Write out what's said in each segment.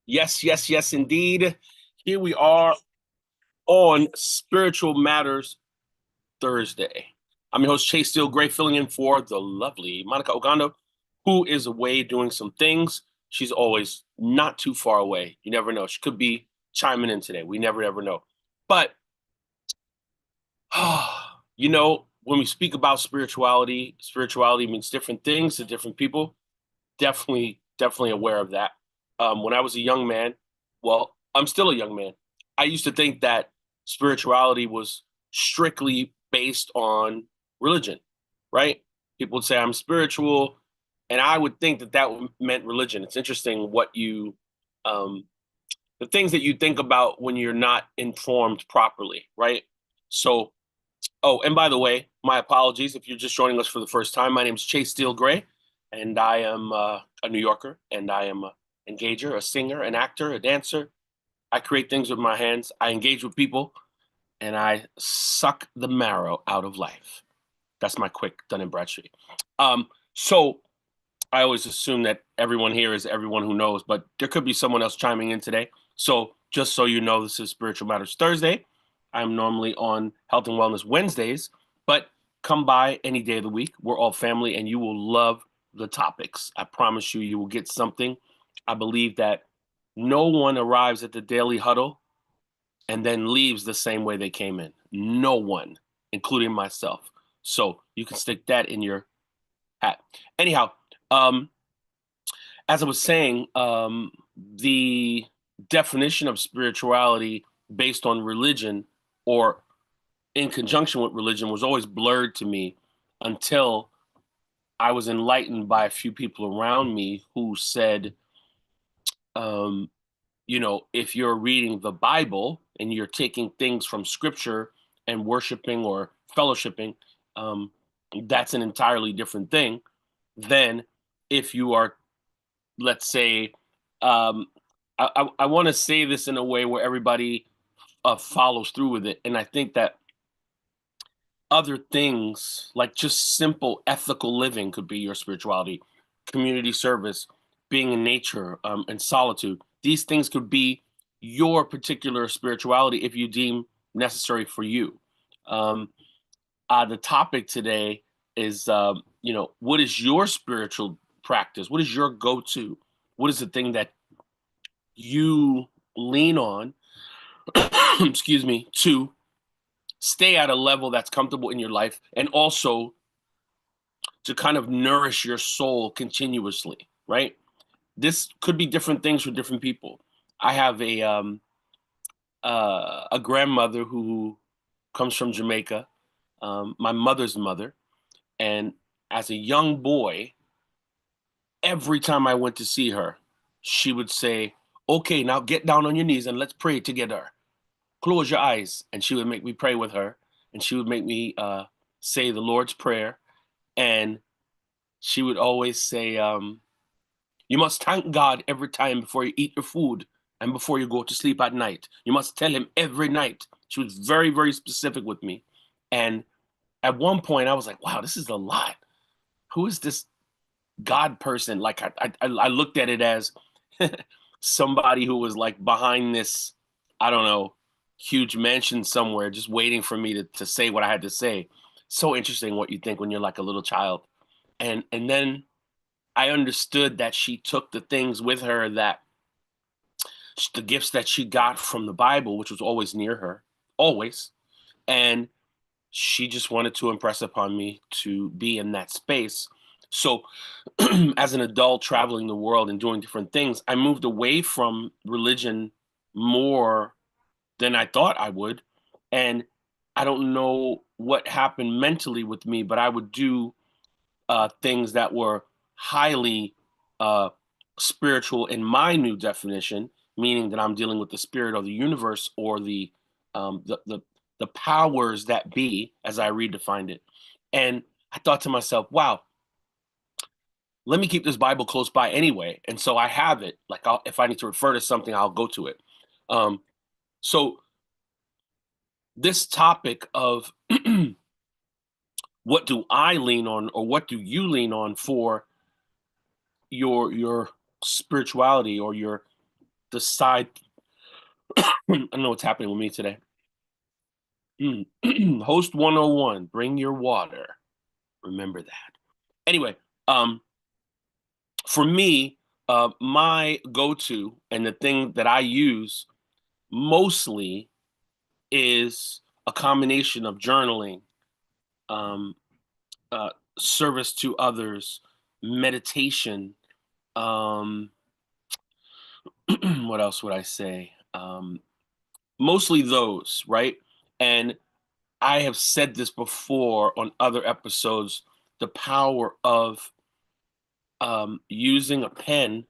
Yes, yes, yes, indeed. Here we are on Spiritual Matters Thursday. I'm your host, Chase Steele Greye, filling in for the lovely Monica Ogando, who is away doing some things. She's always not too far away. You never know. She could be chiming in today. We never, ever know. But, when we speak about spirituality, spirituality means different things to different people. Definitely aware of that. When I was a young man, well, I'm still a young man. I used to think that spirituality was strictly based on religion, right? People would say I'm spiritual, and I would think that meant religion. It's interesting um, the things that you think about when you're not informed properly, right? So, oh, and by the way, my apologies if you're just joining us for the first time. My name is Chase Steele Greye, and I am a New Yorker, and I am a engager, a singer, an actor, a dancer. I create things with my hands. I engage with people, and I suck the marrow out of life. That's my quick Dun and Bradstreet. So I always assume that everyone here is everyone who knows, but there could be someone else chiming in today. So just so you know, this is Spiritual Matters Thursday. I'm normally on Health and Wellness Wednesdays, but come by any day of the week. We're all family, and you will love the topics. I promise you, you will get something. I believe that no one arrives at the daily huddle and then leaves the same way they came in. No one, including myself. So you can stick that in your hat. Anyhow, as I was saying, the definition of spirituality based on religion or in conjunction with religion was always blurred to me until I was enlightened by a few people around me who said, if you're reading the Bible and you're taking things from scripture and worshiping or fellowshipping, that's an entirely different thing than if you are, let's say, I want to say this in a way where everybody follows through with it. And I think that other things like just simple ethical living could be your spirituality, community service, being in nature, and solitude. These things could be your particular spirituality if you deem necessary for you. The topic today is, what is your spiritual practice? What is your go-to? What is the thing that you lean on, excuse me, to stay at a level that's comfortable in your life and also to kind of nourish your soul continuously, right? This could be different things for different people. I have a grandmother who comes from Jamaica, my mother's mother, and as a young boy, every time I went to see her, she would say, "Okay, now get down on your knees and let's pray together. Close your eyes." And she would make me pray with her, and she would make me say the Lord's Prayer, and she would always say, "You must thank God every time before you eat your food and before you go to sleep at night. You must tell him every night." She was very, very specific with me. And at one point I was like, wow, this is a lot. Who is this God person? Like I looked at it as somebody who was like behind this, I don't know, huge mansion somewhere, just waiting for me to say what I had to say. So interesting what you think when you're like a little child. And then I understood that she took the things with her that the gifts that she got from the Bible, which was always near her, always. And she just wanted to impress upon me to be in that space. So as an adult traveling the world and doing different things, I moved away from religion more than I thought I would. And I don't know what happened mentally with me, but I would do things that were highly uh, spiritual in my new definition, meaning that I'm dealing with the spirit of the universe or the powers that be, as I redefined it. And I thought to myself, wow, let me keep this Bible close by anyway. And so I have it. Like, if I need to refer to something, I'll go to it. Um, so this topic of what do I lean on, or what do you lean on for your spirituality, or your the side. I don't know what's happening with me today. Host 101, bring your water. Remember that. Anyway, for me, my go-to and the thing that I use mostly is a combination of journaling, um, uh, service to others, meditation. Um, what else would I say? Mostly those, right? And I have said this before on other episodes, the power of using a pen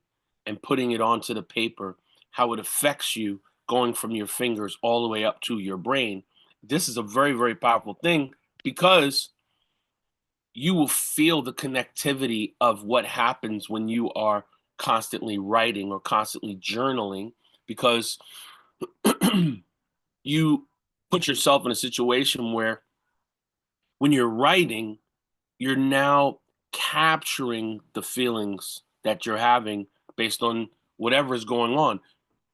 and putting it onto the paper, how it affects you going from your fingers all the way up to your brain. This is a very, very powerful thing, because you will feel the connectivity of what happens when you are constantly writing or constantly journaling, because you put yourself in a situation where when you're writing, you're now capturing the feelings that you're having based on whatever is going on.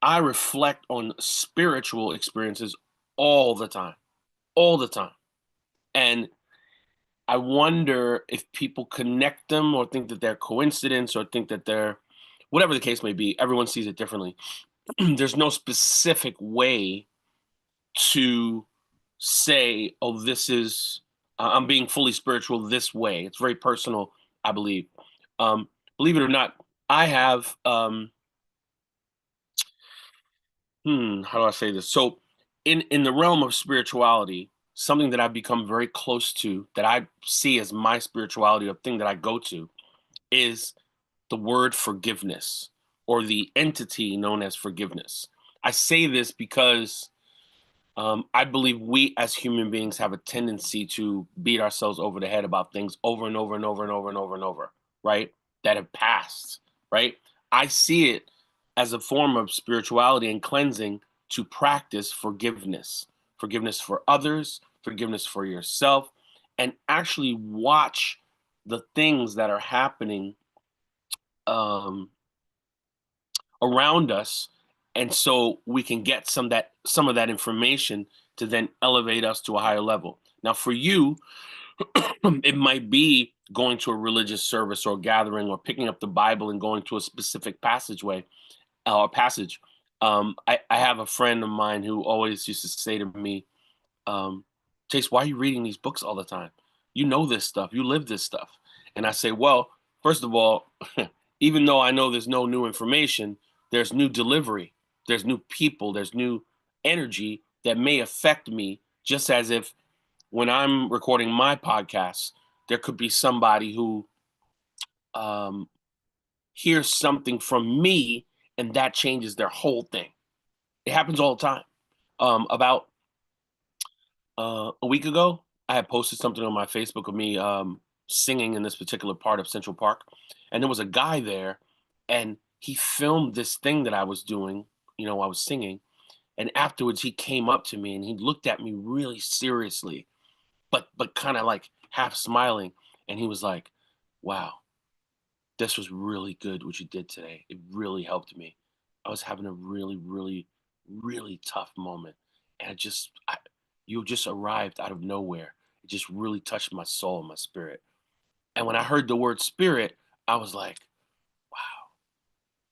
I reflect on spiritual experiences all the time, all the time. And I wonder if people connect them, or think that they're coincidence, or think that they're whatever the case may be. Everyone sees it differently. There's no specific way to say, oh, this is, I'm being fully spiritual this way. It's very personal, I believe. Believe it or not, I have, how do I say this? So, in the realm of spirituality, something that I've become very close to, that I see as my spirituality, a thing that I go to, is the word forgiveness, or the entity known as forgiveness. I say this because I believe we as human beings have a tendency to beat ourselves over the head about things over and over and over and over and over and over, right? That have passed, right? I see it as a form of spirituality and cleansing, to practice forgiveness, forgiveness for others, forgiveness for yourself, and actually watch the things that are happening um, around us, and so we can get some of that information to then elevate us to a higher level. Now for you, it might be going to a religious service or gathering, or picking up the Bible and going to a specific passageway or passage. I have a friend of mine who always used to say to me, Chase, why are you reading these books all the time? You know this stuff, you live this stuff. And I say, well, first of all, even though I know there's no new information, there's new delivery, there's new people, there's new energy that may affect me, just as if when I'm recording my podcast, there could be somebody who um, hears something from me, and that changes their whole thing. It happens all the time. About a week ago, I had posted something on my Facebook of me singing in this particular part of Central Park, and there was a guy there, and he filmed this thing that I was doing. I was singing, and afterwards he came up to me and he looked at me really seriously, but kind of like half smiling, and he was like, "Wow, this was really good what you did today. It really helped me. I was having a really, really, really tough moment. And you just arrived out of nowhere. It just really touched my soul and my spirit." And when I heard the word spirit, I was like, wow,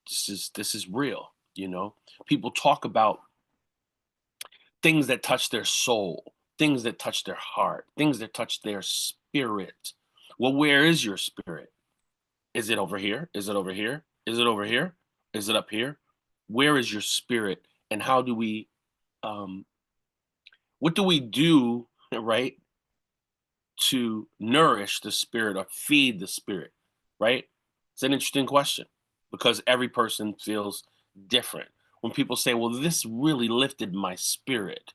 this is real. People talk about things that touch their soul, things that touch their heart, things that touch their spirit. Well, where is your spirit? Is it over here? Is it over here? Is it over here? Is it up here? Where is your spirit? And how do we, um, what do we do, right, to nourish the spirit or feed the spirit, right? It's an interesting question, because every person feels different. When people say, well, this really lifted my spirit,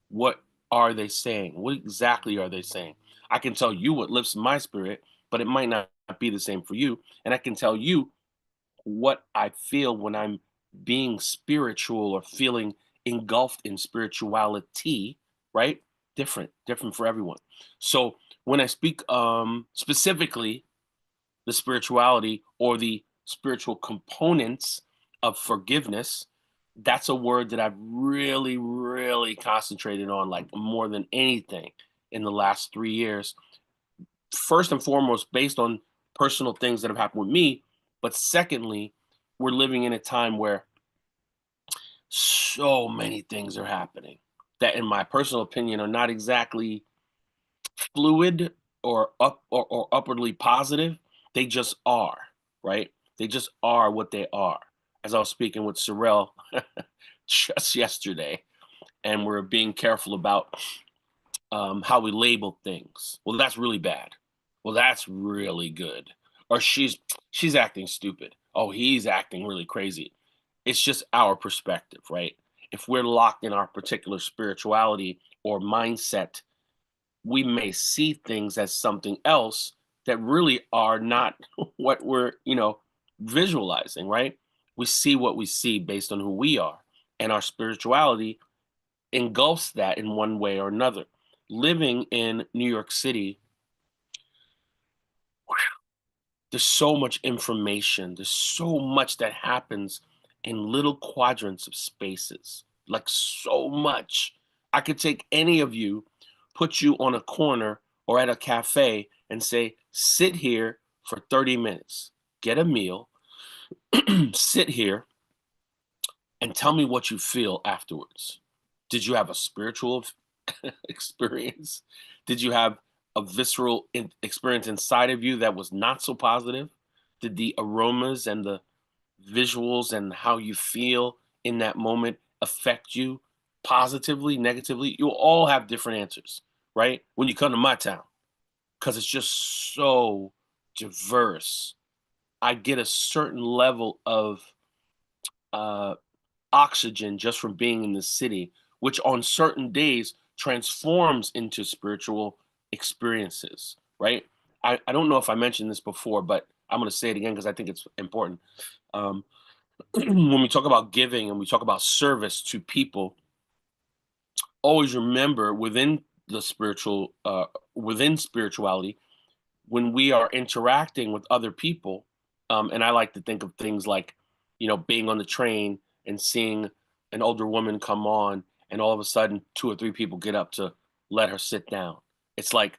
what are they saying? What exactly are they saying? I can tell you what lifts my spirit, but it might not be the same for you. And I can tell you what I feel when I'm being spiritual or feeling engulfed in spirituality, right? Different for everyone. So when I speak specifically the spirituality or the spiritual components of forgiveness, that's a word that I've really, really concentrated on, like more than anything in the last 3 years. First and foremost, based on personal things that have happened with me. But secondly, we're living in a time where so many things are happening that, in my personal opinion, are not exactly fluid or upwardly positive. They just are, right? They just are what they are. As I was speaking with Sorrel just yesterday, and we're being careful about how we label things. Well, that's really bad. Well, that's really good. Or she's acting stupid. Oh, he's acting really crazy. It's just our perspective, right? If we're locked in our particular spirituality or mindset, we may see things as something else that really are not what we're, visualizing, right? We see what we see based on who we are, and our spirituality engulfs that in one way or another. Living in New York City, there's so much information, there's so much that happens in little quadrants of spaces, like so much. I could take any of you, put you on a corner or at a cafe and say, sit here for 30 minutes, get a meal, sit here, and tell me what you feel afterwards. Did you have a spiritual experience? Did you have a visceral experience inside of you that was not so positive? Did the aromas and the visuals and how you feel in that moment affect you positively, negatively? You'll all have different answers, right? When you come to my town, because it's just so diverse. I get a certain level of uh, oxygen just from being in the city, which on certain days transforms into spiritual experiences, right? I don't know if I mentioned this before, but I'm going to say it again because I think it's important. Um, when we talk about giving and we talk about service to people, always remember within spirituality, when we are interacting with other people, and I like to think of things like, being on the train and seeing an older woman come on, and all of a sudden, two or three people get up to let her sit down. It's like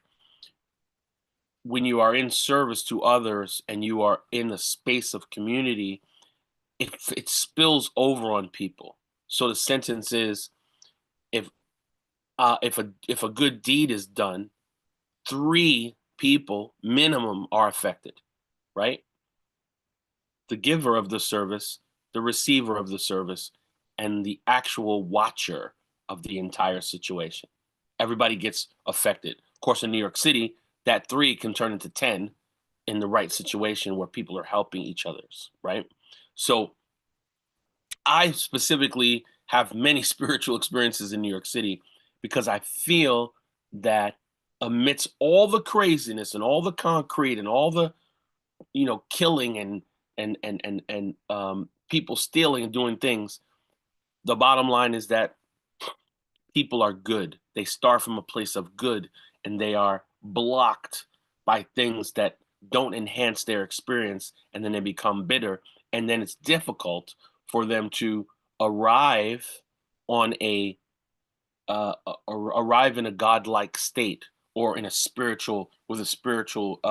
when you are in service to others and you are in a space of community, it spills over on people. So the sentence is, if if a good deed is done, three people minimum are affected, right? The giver of the service, the receiver of the service, and the actual watcher of the entire situation. Everybody gets affected. Of course, in New York City, that three can turn into 10 in the right situation where people are helping each others, right? So I specifically have many spiritual experiences in New York City because I feel that amidst all the craziness and all the concrete and all the killing and people stealing and doing things, the bottom line is that people are good. They start from a place of good, and they are blocked by things that don't enhance their experience, and then they become bitter, and then it's difficult for them to arrive on arrive in a godlike state, or in a spiritual with a spiritual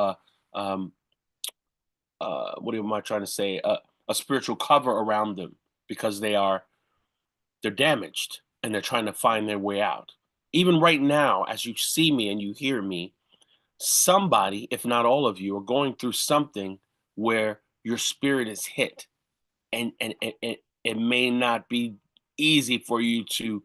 what am I trying to say? A spiritual cover around them, because they're damaged and they're trying to find their way out. Even right now, as you see me and you hear me, somebody, if not all of you, are going through something where your spirit is hit, and it may not be easy for you to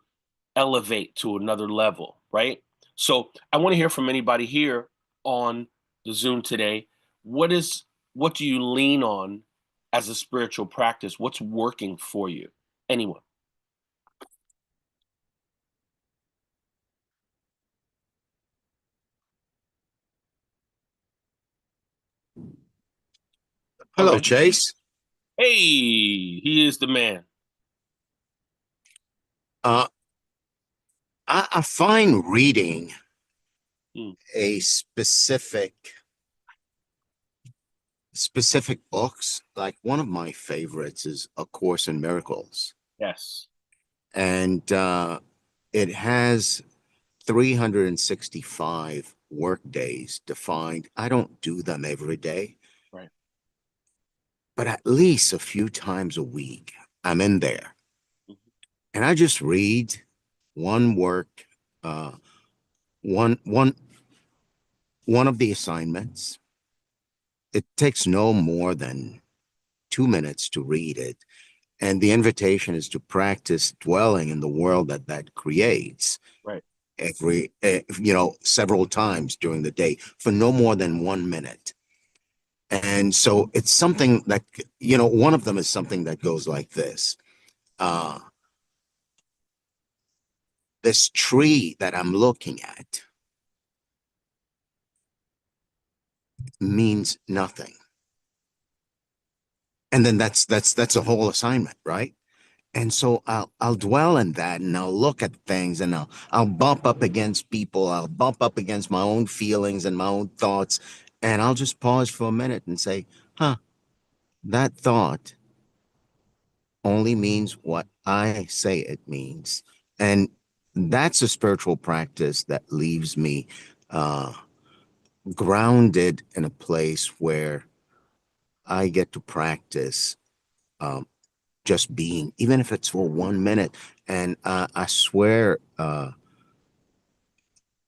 elevate to another level, right? So I want to hear from anybody here on the Zoom today. What do you lean on as a spiritual practice? What's working for you? Anyone? Hello, Hello. Chase. Hey, he is the man. Uh, I find reading Mm, a specific books, like one of my favorites is A Course in Miracles, yes. and it has 365 work days defined. I don't do them every day, Right. but at least a few times a week, I'm in there, Mhm. and I just read one work, uh, one one one of the assignments. It takes no more than 2 minutes to read it. And the invitation is to practice dwelling in the world that creates Right. several times during the day for no more than 1 minute. And so it's something that, one of them is something that goes like this. Uh, this tree that I'm looking at means nothing. And then that's a whole assignment, right? And so I'll dwell in that and I'll look at things and I'll bump up against people. I'll bump up against my own feelings and my own thoughts. And I'll just pause for a minute and say, huh, that thought only means what I say it means. And that's a spiritual practice that leaves me uh, grounded in a place where I get to practice um, just being, even if it's for 1 minute. And I swear,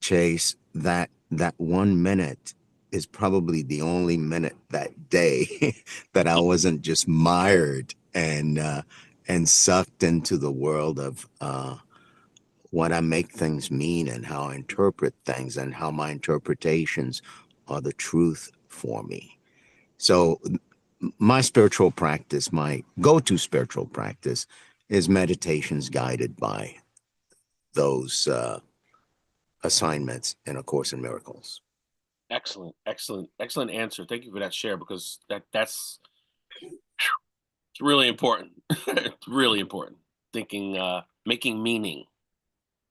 Chase, that 1 minute is probably the only minute that day that I wasn't just mired and sucked into the world of what I make things mean and how I interpret things and how my interpretations are the truth for me. So my spiritual practice, my go-to spiritual practice, is meditations guided by those assignments in A Course in Miracles. Excellent. Excellent. Excellent answer. Thank you for that share because that's it's really important. It's really important. Thinking making meaning.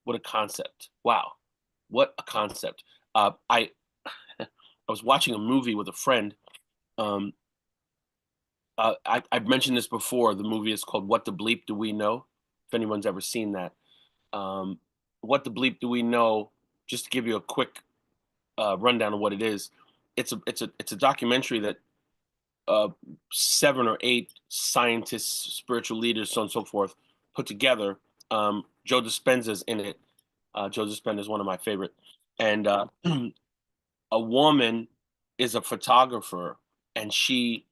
What a concept. Wow. What a concept. I I was watching a movie with a friend. Um I've mentioned this before. The movie is called What the Bleep Do We Know? If anyone's ever seen that. Um, what the bleep do we know? Just to give you a quick rundown of what it is, it's a documentary that uh, 7 or 8 scientists, spiritual leaders, so on and so forth, put together. Joe Dispenza's in it. Joe Dispenza is one of my favorite, and a woman is a photographer, and she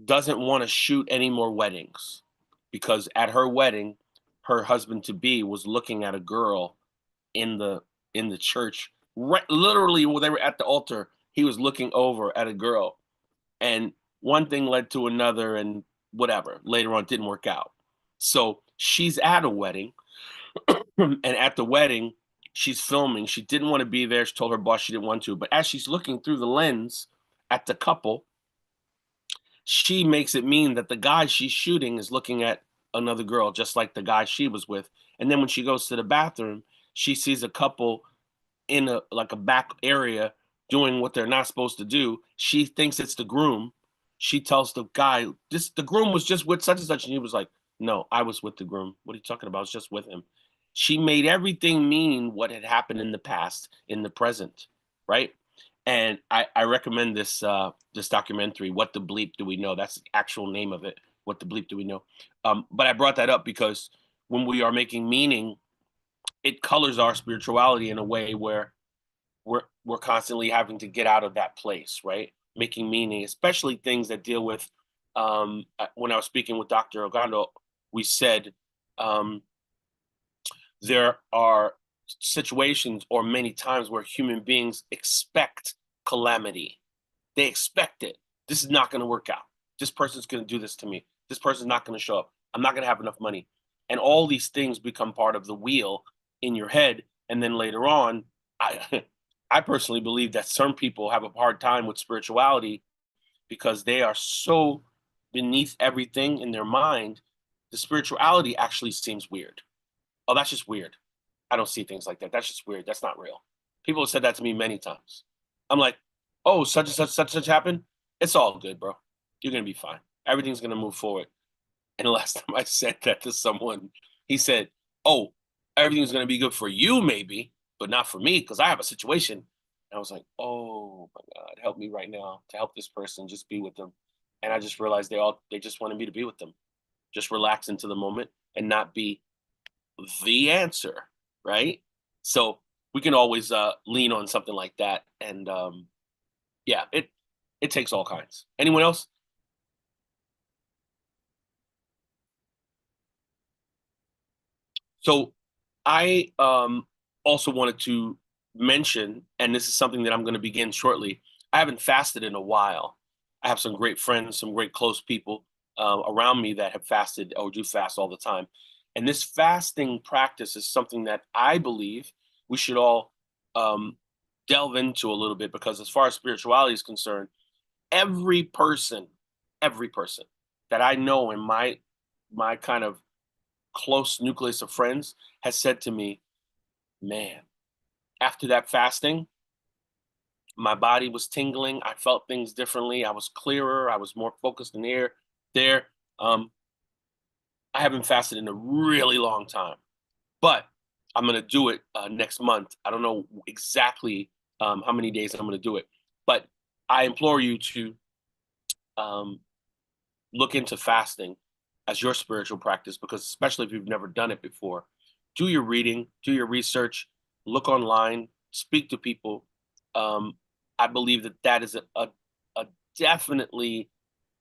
doesn't want to shoot any more weddings because at her wedding, her husband to be was looking at a girl in the church. Right, literally, when they were at the altar, he was looking over at a girl, and one thing led to another, and whatever. Later on, it didn't work out. So she's at a wedding, and at the wedding, she's filming. She didn't want to be there. She told her boss she didn't want to, but as she's looking through the lens at the couple, she makes it mean that the guy she's shooting is looking at another girl, just like the guy she was with. And then when she goes to the bathroom, she sees a couple in a like a back area doing what they're not supposed to do. She thinks it's the groom. She tells the guy, "This the groom was just with such and such," and he was like, "No, I was with the groom. What are you talking about? I was just with him." She made everything mean what had happened in the past, in the present, right? And I recommend this documentary. What the bleep do we know? That's the actual name of it. What the bleep do we know? But I brought that up because when we are making meaning, it colors our spirituality in a way where we're constantly having to get out of that place, right? Making meaning, especially things that deal with. When I was speaking with Dr. Ogando, we said um, there are situations or many times where human beings expect calamity. They expect it. This is not going to work out. This person's going to do this to me. This person's not going to show up. I'm not going to have enough money. And all these things become part of the wheel in your head. And then later on, I I personally believe that some people have a hard time with spirituality because they are so beneath everything in their mind. The spirituality actually seems weird. Oh, that's just weird. I don't see things like that. That's just weird. That's not real. People have said that to me many times. I'm like, oh, such happened. It's all good, bro. You're gonna be fine. Everything's gonna move forward. And the last time I said that to someone, he said, oh, everything's gonna be good for you, maybe, but not for me, because I have a situation. And I was like, oh my God, help me right now to help this person, just be with them. And I just realized they just wanted me to be with them. Just relax into the moment and not be the answer, right? So we can always lean on something like that, and yeah, it takes all kinds. Anyone else? So I also wanted to mention, and this is something that I'm going to begin shortly. I haven't fasted in a while. I have some great friends, some great close people around me that have fasted or do fast all the time. And this fasting practice is something that I believe we should all um, delve into a little bit, because as far as spirituality is concerned, every person, every person that I know in my kind of close nucleus of friends has said to me, man, after that fasting, my body was tingling. I felt things differently. I was clearer. I was more focused in there. Um, I haven't fasted in a really long time, but I'm going to do it next month. I don't know exactly how many days I'm going to do it, but I implore you to um, look into fasting as your spiritual practice, because especially if you've never done it before, do your reading, do your research, look online, speak to people. Um, I believe that that is a definitely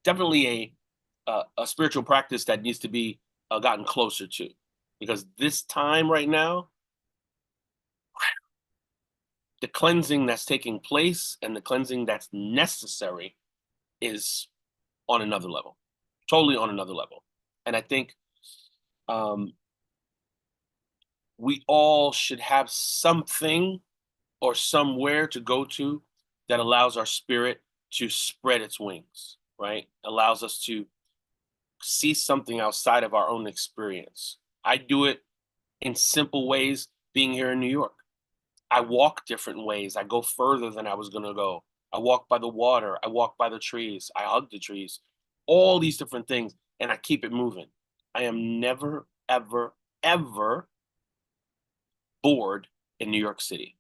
a spiritual practice that needs to be gotten closer to, because this time right now, the cleansing that's taking place and the cleansing that's necessary is on another level, totally on another level. And I think um, we all should have something or somewhere to go to that allows our spirit to spread its wings, right? Allows us to see something outside of our own experience. I do it in simple ways being here in New York. I walk different ways. I go further than I was going to go. I walk by the water. I walk by the trees. I hug the trees. All these different things, and I keep it moving. I am never, ever, ever bored in New York City,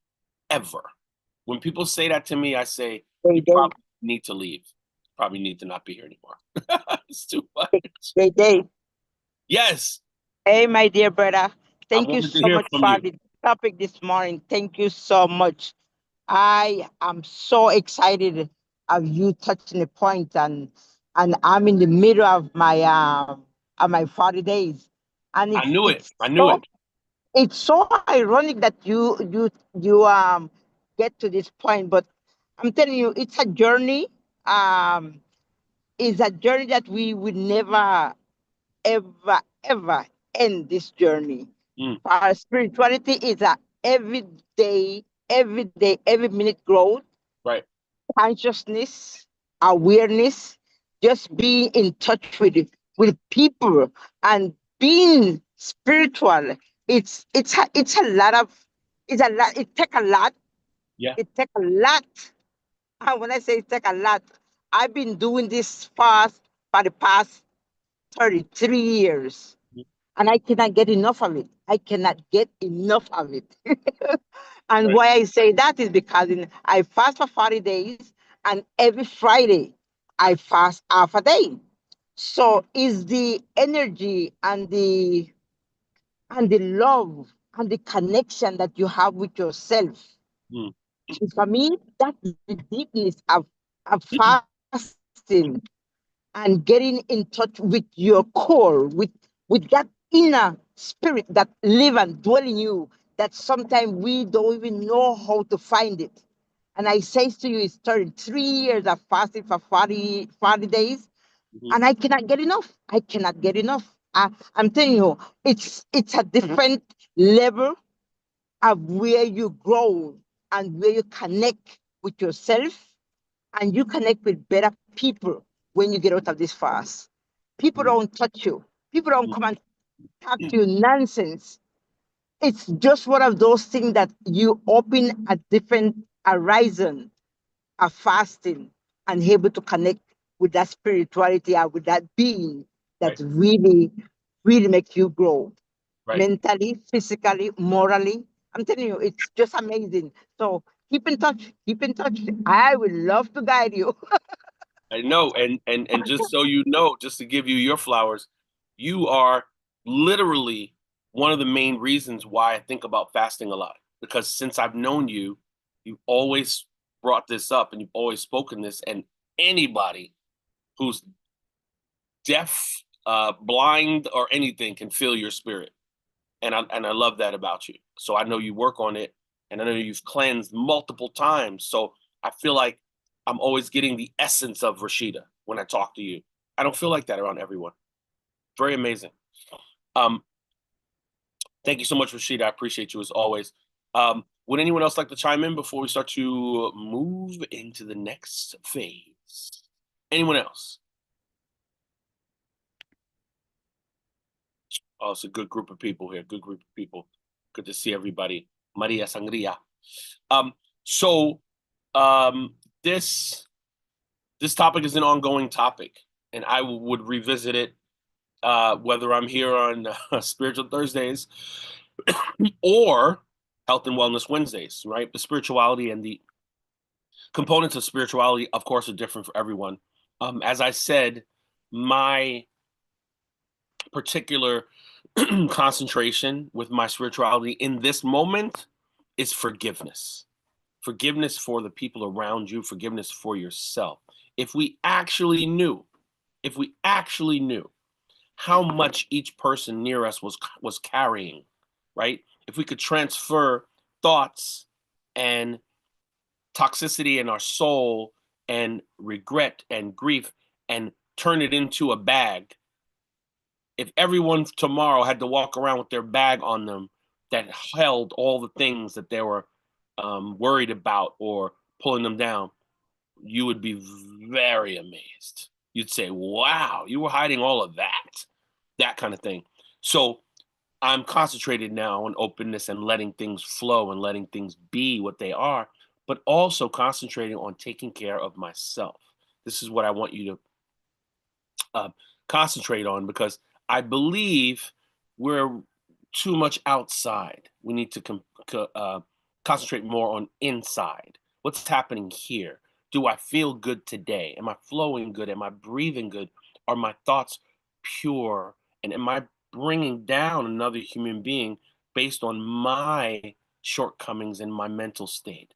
ever. When people say that to me, I say, They you they probably need to leave. Probably need to not be here anymore. It's too they much. they. Yes, Hey, my dear brother. I Thank you wanted to so hear much from for you. the topic this morning. Thank you so much. I am so excited of you touching the point, and I'm in the middle of my 40 days, and I it's knew it. it's I knew so it. it's so ironic that you get to this point, but I'm telling you, it's a journey. Um, it's a journey that we would never ever, ever end this journey. Mm, Our spirituality is a every day, every minute growth, right. consciousness, awareness, just being in touch with people and being spiritual. It's a lot. It take a lot. Yeah. It take a lot. And when I say it take a lot, I've been doing this fast for the past 33 years. Mm, And I cannot get enough of it. I cannot get enough of it. And right. why I say that is because I fast for 40 days, and every Friday I fast half a day. So is the energy and the love and the connection that you have with yourself. Mm, For me, that's the deepness of fasting and getting in touch with your core, with that inner spirit that live and dwell in you, that sometimes we don't even know how to find it. And I say to you, it's 33 years of fasting for 40 days, mhm, and I cannot get enough. I cannot get enough. I'm telling you, it's a different level of where you grow and where you connect with yourself and you connect with better people when you get out of this fast. People don't touch you. People don't come and talk to you nonsense. It's just one of those things that you open a different horizon of fasting and able to connect with that spirituality or with that being that Right. really, really makes you grow Right. mentally, physically, morally. I'm telling you, it's just amazing. So keep in touch. Keep in touch. I would love to guide you. I know, and just so you know, just to give you your flowers, you are literally one of the main reasons why I think about fasting a lot. Because since I've known you, you've always brought this up and you've always spoken this, and anybody who's deaf, blind, or anything can feel your spirit. And I love that about you. So I know you work on it, and I know you've cleansed multiple times. So I feel like I'm always getting the essence of Rashida when I talk to you. I don't feel like that around everyone. Very amazing. Um, Thank you so much, Rashida. I appreciate you as always. Would anyone else like to chime in before we start to move into the next phase? Anyone else? Oh, it's a good group of people here. Good group of people. Good to see everybody. Maria Sangria. Um, so um, this this topic is an ongoing topic, and I would revisit it whether I'm here on Spiritual Thursdays or Health and Wellness Wednesdays. Right, the spirituality and the components of spirituality, of course, are different for everyone. As I said, my particular concentration with my spirituality in this moment is forgiveness. Forgiveness for the people around you, forgiveness for yourself. If we actually knew, if we actually knew how much each person near us was carrying, right? If we could transfer thoughts and toxicity in our soul and regret and grief and turn it into a bag, if everyone tomorrow had to walk around with their bag on them that held all the things that they were worried about or pulling them down, you would be very amazed. You'd say, wow, you were hiding all of that kind of thing. So I'm concentrated now on openness and letting things flow and letting things be what they are, but also concentrating on taking care of myself. This is what I want you to uh, concentrate on, because I believe we're too much outside. We need to concentrate more on inside. What's happening here? Do I feel good today? Am I flowing good? Am I breathing good? Are my thoughts pure? And am I bringing down another human being based on my shortcomings in my mental state?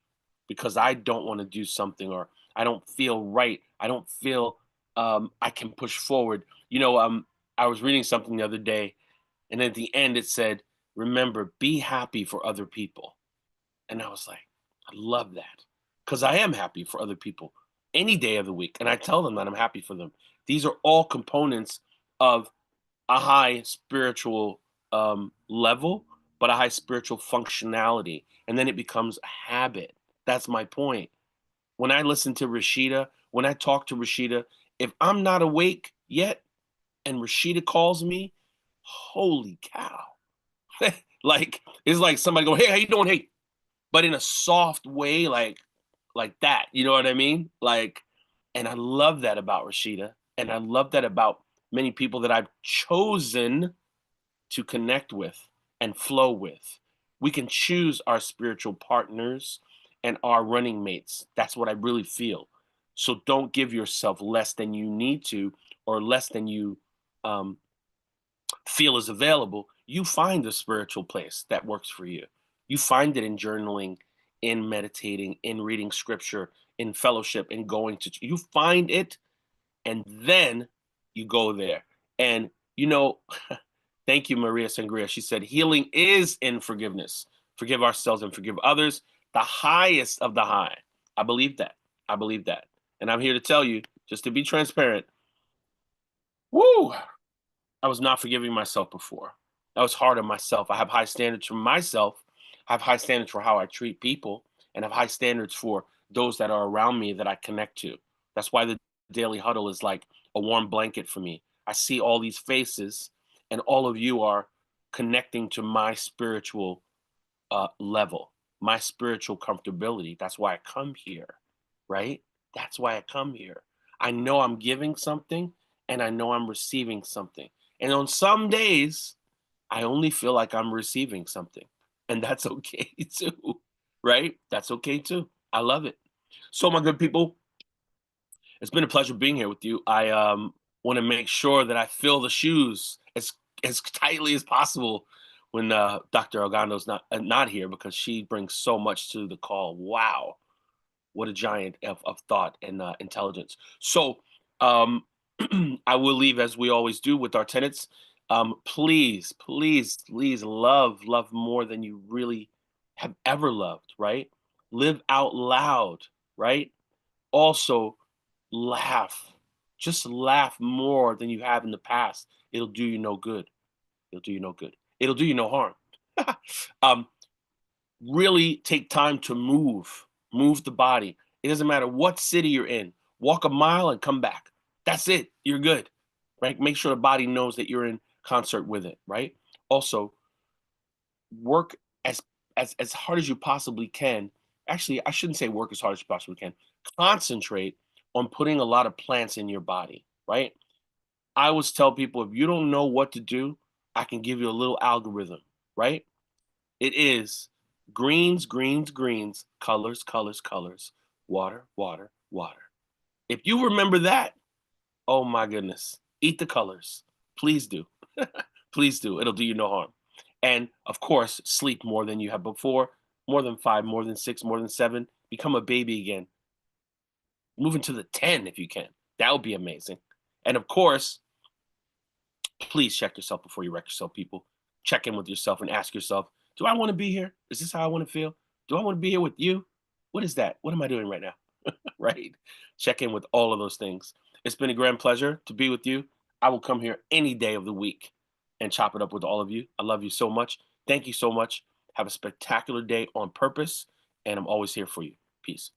Because I don't want to do something, or I don't feel right. I don't feel I can push forward. I was reading something the other day, and at the end it said, "Remember, be happy for other people." And I was like, I love that, because I am happy for other people any day of the week, and I tell them that I'm happy for them. These are all components of a high spiritual level, but a high spiritual functionality, and then it becomes a habit. That's my point. When I listen to Rashida, when I talk to Rashida, if I'm not awake yet and Rashida calls me, holy cow. Like it's like somebody going, "Hey, how you doing? Hey," but in a soft way, like that. You know what I mean? Like, and I love that about Rashida. And I love that about many people that I've chosen to connect with and flow with. We can choose our spiritual partners and our running mates. That's what I really feel. So don't give yourself less than you need to, or less than you um, feel is available. You find the spiritual place that works for you. You find it in journaling, in meditating, in reading scripture, in fellowship, in going to. You find it, and then you go there. And you know, thank you, Maria Sangria. She said, healing is in forgiveness. Forgive ourselves and forgive others. The highest of the high. I believe that. I believe that. And I'm here to tell you, just to be transparent, woo, I was not forgiving myself before. I was hard on myself. I have high standards for myself. I have high standards for how I treat people, and I have high standards for those that are around me that I connect to. That's why the daily huddle is like a warm blanket for me. I see all these faces, and all of you are connecting to my spiritual level, my spiritual comfortability. That's why I come here, right? That's why I come here. I know I'm giving something and I know I'm receiving something. And on some days, I only feel like I'm receiving something. And that's okay too, right? That's okay too. I love it. So, my good people, it's been a pleasure being here with you. I want to make sure that I fill the shoes as tightly as possible when Dr. Algando's not here, because she brings so much to the call. Wow, what a giant of thought and intelligence. So um, I will leave as we always do with our tenets. Please, please, please love more than you really have ever loved. Right? Live out loud. Right? Also, laugh. Just laugh more than you have in the past. It'll do you no good. It'll do you no good. It'll do you no harm. um, really take time to move the body. It doesn't matter what city you're in. Walk a mile and come back. That's it. You're good. Right? Make sure the body knows that you're in concert with it. Right? Also, work as hard as you possibly can. Actually, I shouldn't say work as hard as you possibly can. Concentrate on putting a lot of plants in your body, right? I always tell people, if you don't know what to do, I can give you a little algorithm, right? It is greens, greens, greens, colors, colors, colors, water, water, water. If you remember that, oh my goodness, eat the colors. Please do. Please do. It'll do you no harm. And of course, sleep more than you have before, more than 5, more than 6, more than 7. Become a baby again. Move into the 10 if you can. That would be amazing. And of course, please check yourself before you wreck yourself, people. Check in with yourself and ask yourself, do I want to be here? Is this how I want to feel? Do I want to be here with you? What is that? What am I doing right now? Right? Check in with all of those things. It's been a grand pleasure to be with you. I will come here any day of the week and chop it up with all of you. I love you so much. Thank you so much. Have a spectacular day on purpose, and I'm always here for you. Peace.